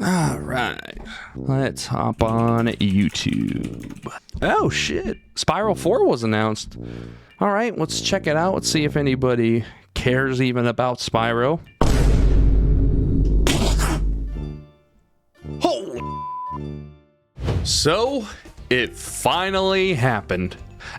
All right, let's hop on YouTube. Oh shit, Spyro 4 was announced. All right, let's check it out. Let's see if anybody cares even about Spyro. Holy! So, it finally happened.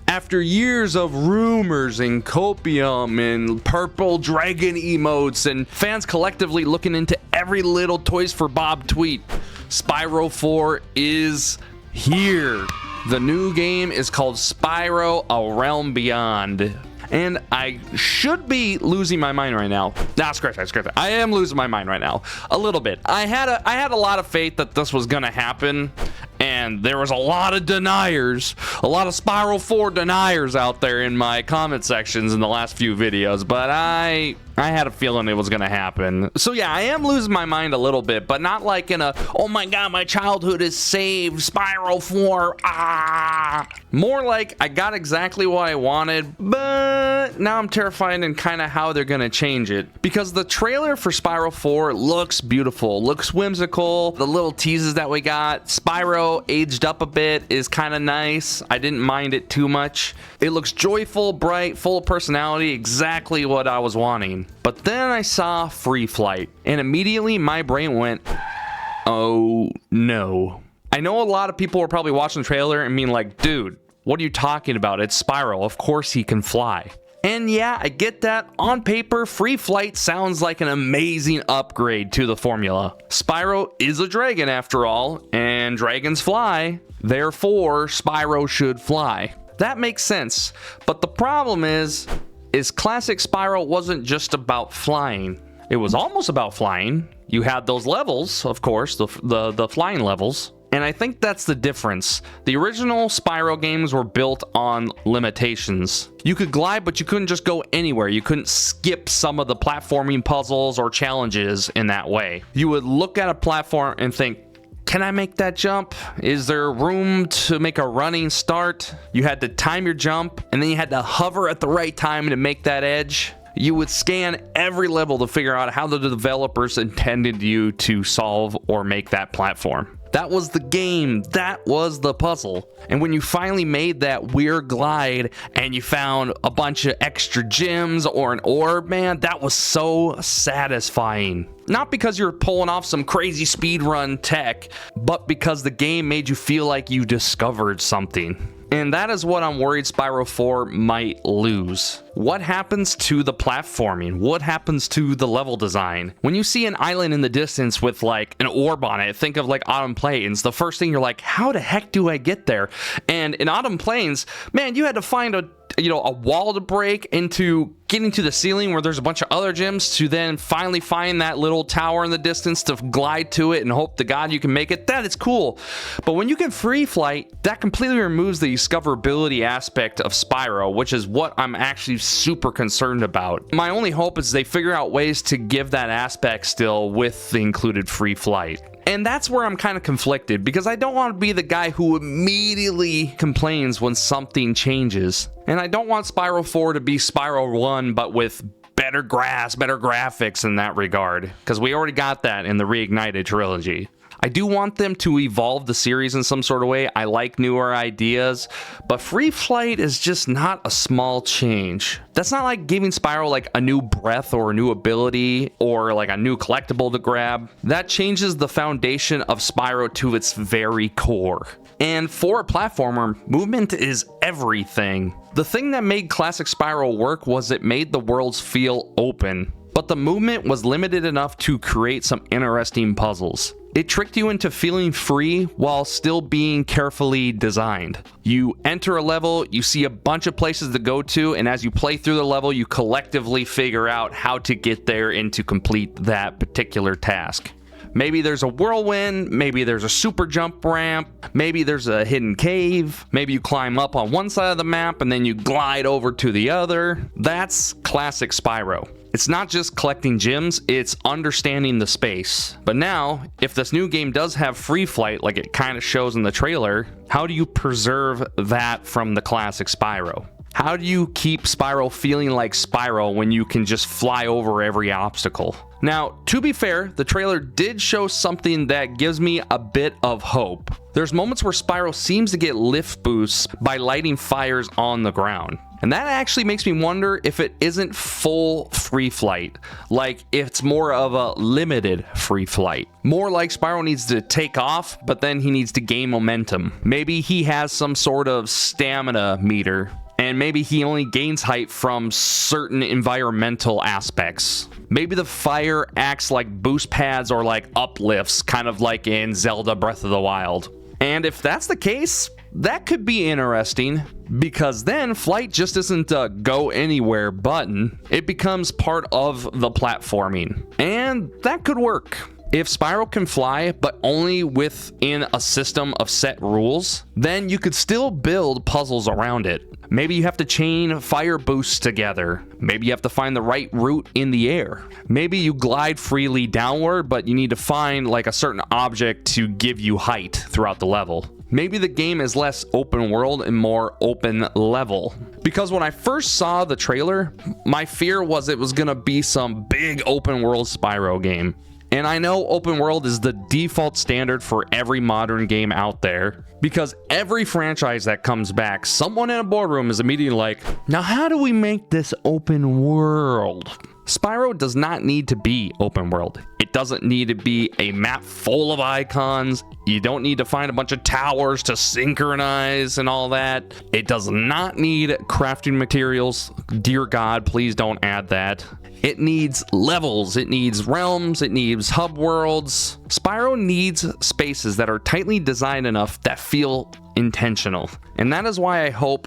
After years of rumors and copium and purple dragon emotes and fans collectively looking into every little Toys for Bob tweet, Spyro 4 is here. The new game is called Spyro: A Realm Beyond. And I should be losing my mind right now. Nah, scratch that. I am losing my mind right now. A little bit. I had a lot of faith that this was gonna happen. And there was a lot of deniers, a lot of Spyro 4 deniers out there in my comment sections in the last few videos, but I had a feeling it was going to happen. So yeah, I am losing my mind a little bit, but not like in a, oh my god, my childhood is saved, Spyro 4, ah. More like I got exactly what I wanted, but now I'm terrified in kind of how they're going to change it. Because the trailer for Spyro 4 looks beautiful, looks whimsical. The little teases that we got, Spyro aged up a bit, is kind of nice. I didn't mind it too much. It looks joyful, bright, full of personality, exactly what I was wanting. But then I saw Free Flight, and immediately my brain went, oh no. I know a lot of people were probably watching the trailer and being like, dude, what are you talking about? It's Spyro, of course he can fly. And yeah, I get that. On paper, Free Flight sounds like an amazing upgrade to the formula. Spyro is a dragon after all, and dragons fly. Therefore, Spyro should fly. That makes sense. But the problem is classic Spyro wasn't just about flying. It was almost about flying. You had those levels, of course, the flying levels. And I think that's the difference. The original Spyro games were built on limitations. You could glide, but you couldn't just go anywhere. You couldn't skip some of the platforming puzzles or challenges in that way. You would look at a platform and think, can I make that jump? Is there room to make a running start? You had to time your jump, and then you had to hover at the right time to make that edge. You would scan every level to figure out how the developers intended you to solve or make that platform. That was the game. That was the puzzle. And when you finally made that weird glide and you found a bunch of extra gems or an orb, man, that was so satisfying. Not because you were pulling off some crazy speedrun tech, but because the game made you feel like you discovered something. And that is what I'm worried Spyro 4 might lose. What happens to the platforming? What happens to the level design? When you see an island in the distance with like an orb on it, think of like Autumn Plains. The first thing you're like, how the heck do I get there? And in Autumn Plains, man, you had to find a wall to break into getting to the ceiling where there's a bunch of other gems to then finally find that little tower in the distance to glide to it and hope to God you can make it. That is cool. But when you can free flight, that completely removes the discoverability aspect of Spyro, which is what I'm actually super concerned about. My only hope is they figure out ways to give that aspect still with the included free flight. And that's where I'm kind of conflicted, because I don't want to be the guy who immediately complains when something changes. And I don't want Spyro 4 to be Spyro 1, but with better graphics in that regard, because we already got that in the Reignited trilogy. I do want them to evolve the series in some sort of way. I like newer ideas, but free flight is just not a small change. That's not like giving Spyro like a new breath or a new ability or like a new collectible to grab. That changes the foundation of Spyro to its very core. And for a platformer, movement is everything. The thing that made classic Spyro work was it made the worlds feel open, but the movement was limited enough to create some interesting puzzles. It tricked you into feeling free while still being carefully designed. You enter a level, you see a bunch of places to go to, and as you play through the level, you collectively figure out how to get there and to complete that particular task. Maybe there's a whirlwind, maybe there's a super jump ramp, maybe there's a hidden cave, maybe you climb up on one side of the map and then you glide over to the other. That's classic Spyro. It's not just collecting gems, it's understanding the space. But now, if this new game does have free flight like it kind of shows in the trailer, how do you preserve that from the classic Spyro? How do you keep Spyro feeling like Spyro when you can just fly over every obstacle? Now, to be fair, the trailer did show something that gives me a bit of hope. There's moments where Spyro seems to get lift boosts by lighting fires on the ground. And that actually makes me wonder if it isn't full free flight, like it's more of a limited free flight. More like Spyro needs to take off, but then he needs to gain momentum. Maybe he has some sort of stamina meter, and maybe he only gains height from certain environmental aspects. Maybe the fire acts like boost pads or like uplifts, kind of like in Zelda Breath of the Wild. And if that's the case, that could be interesting, because then flight just isn't a go anywhere button, it becomes part of the platforming, and that could work. If Spyro can fly, but only within a system of set rules, then you could still build puzzles around it. Maybe you have to chain fire boosts together. Maybe you have to find the right route in the air. Maybe you glide freely downward, but you need to find like a certain object to give you height throughout the level. Maybe the game is less open world and more open level. Because when I first saw the trailer, my fear was it was gonna be some big open world Spyro game. And I know open world is the default standard for every modern game out there, because every franchise that comes back, someone in a boardroom is immediately like, now how do we make this open world? Spyro does not need to be open world. It doesn't need to be a map full of icons. You don't need to find a bunch of towers to synchronize and all that. It does not need crafting materials. Dear God, please don't add that. It needs levels, it needs realms, it needs hub worlds. Spyro needs spaces that are tightly designed enough that feel intentional. And that is why I hope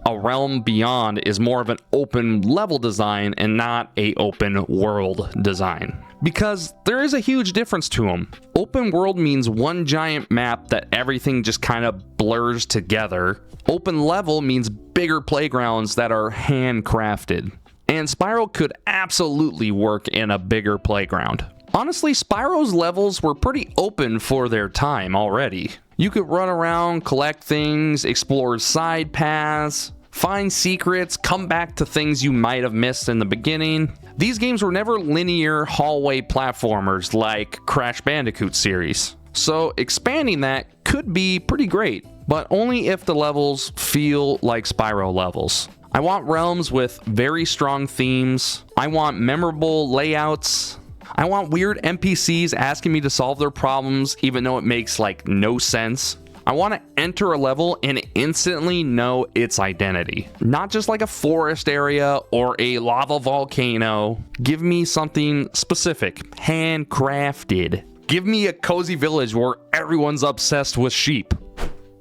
A Realm Beyond is more of an open level design and not a open world design. Because there is a huge difference to them. Open world means one giant map that everything just kind of blurs together. Open level means bigger playgrounds that are handcrafted. And Spyro could absolutely work in a bigger playground. Honestly, Spyro's levels were pretty open for their time already. You could run around, collect things, explore side paths, find secrets, come back to things you might have missed in the beginning. These games were never linear hallway platformers like Crash Bandicoot series. So expanding that could be pretty great, but only if the levels feel like Spyro levels. I want realms with very strong themes. I want memorable layouts. I want weird NPCs asking me to solve their problems even though it makes like no sense. I want to enter a level and instantly know its identity. Not just like a forest area or a lava volcano. Give me something specific, handcrafted. Give me a cozy village where everyone's obsessed with sheep.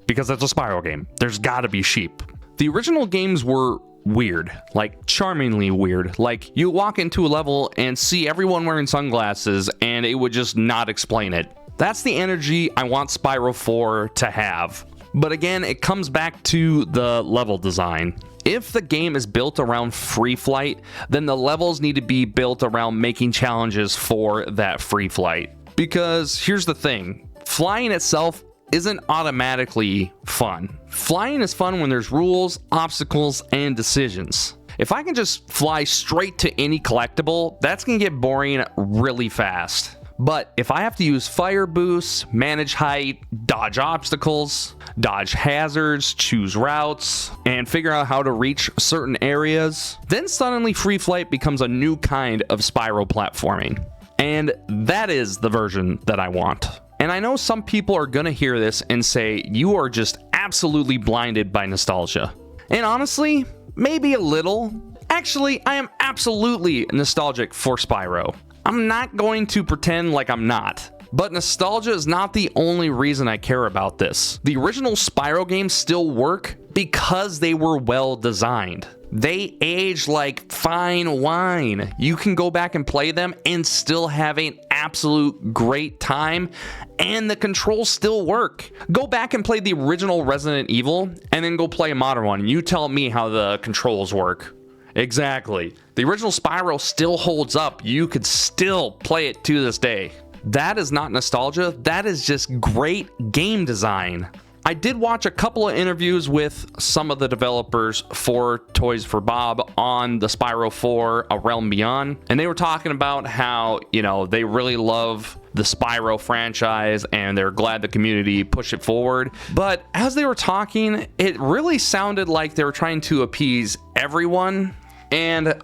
Because that's a Spyro game. There's gotta be sheep. The original games were weird, like charmingly weird. Like you walk into a level and see everyone wearing sunglasses and it would just not explain it. That's the energy I want Spyro 4 to have. But again, it comes back to the level design. If the game is built around free flight, then the levels need to be built around making challenges for that free flight. Because here's the thing, flying itself isn't automatically fun. Flying is fun when there's rules, obstacles, and decisions. If I can just fly straight to any collectible, that's gonna get boring really fast. But if I have to use fire boosts, manage height, dodge obstacles, dodge hazards, choose routes, and figure out how to reach certain areas, then suddenly free flight becomes a new kind of Spyro platforming. And that is the version that I want. And I know some people are gonna hear this and say, you are just absolutely blinded by nostalgia. And honestly, maybe a little. Actually, I am absolutely nostalgic for Spyro. I'm not going to pretend like I'm not. But nostalgia is not the only reason I care about this. The original Spyro games still work because they were well designed. They age like fine wine. You can go back and play them and still have an absolute great time, and the controls still work. Go back and play the original Resident Evil, and then go play a modern one, and you tell me how the controls work. Exactly. The original Spyro still holds up. You could still play it to this day. That is not nostalgia. That is just great game design. I did watch a couple of interviews with some of the developers for Toys for Bob on the Spyro 4 A Realm Beyond, and they were talking about how, you know, they really love the Spyro franchise and they're glad the community pushed it forward. But as they were talking, it really sounded like they were trying to appease everyone. And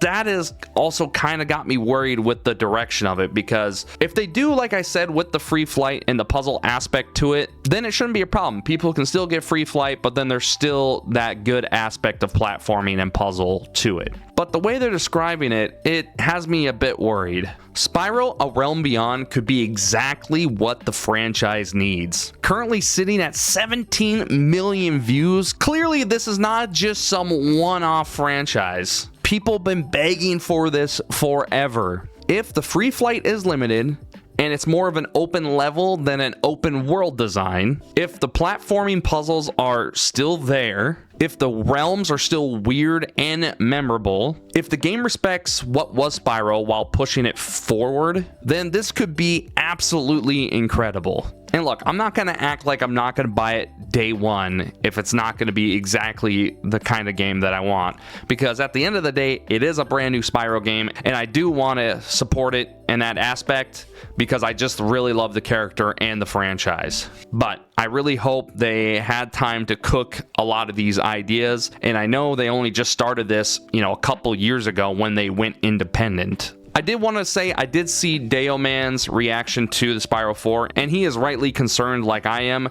that is also kind of got me worried with the direction of it, because if they do, like I said, with the free flight and the puzzle aspect to it, then it shouldn't be a problem. People can still get free flight, but then there's still that good aspect of platforming and puzzle to it. But the way they're describing it, it has me a bit worried. Spyro A Realm Beyond could be exactly what the franchise needs. Currently sitting at 17 million views, clearly this is not just some one-off franchise. People been begging for this forever. If the free flight is limited, and it's more of an open level than an open world design, if the platforming puzzles are still there, if the realms are still weird and memorable, if the game respects what was Spyro while pushing it forward, then this could be absolutely incredible. And look, I'm not going to act like I'm not going to buy it day one if it's not going to be exactly the kind of game that I want, because at the end of the day, it is a brand new Spyro game, and I do want to support it in that aspect because I just really love the character and the franchise. But I really hope they had time to cook a lot of these ideas, and I know they only just started this, you know, a couple years ago when they went independent. I did want to say I did see Deo Man's reaction to the Spyro 4, and he is rightly concerned like I am.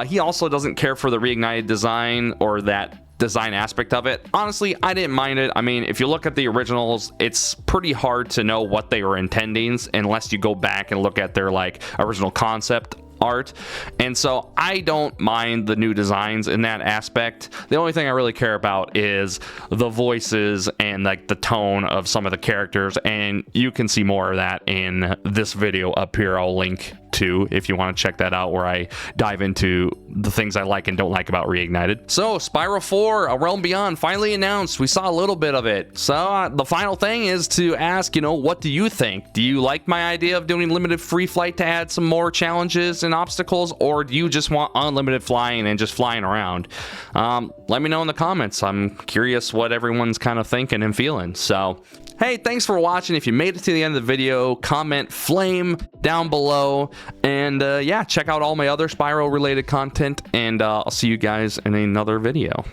He also doesn't care for the reignited design or that design aspect of it. Honestly, I didn't mind it. I mean, if you look at the originals, it's pretty hard to know what they were intending unless you go back and look at their like original concept art, and so I don't mind the new designs in that aspect. The only thing I really care about is the voices and like the tone of some of the characters, and you can see more of that in this video up here. I'll link to if you want to check that out, where I dive into the things I like and don't like about Reignited. So Spyro 4 A Realm Beyond finally announced. We saw a little bit of it. So the final thing is to ask, you know, what do you think? Do you like my idea of doing limited free flight to add some more challenges and obstacles, or do you just want unlimited flying and just flying around? Let me know in the comments. I'm curious what everyone's kind of thinking and feeling. So hey, thanks for watching. If you made it to the end of the video, comment flame down below, and yeah, check out all my other Spyro related content, and I'll see you guys in another video.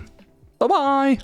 Bye bye.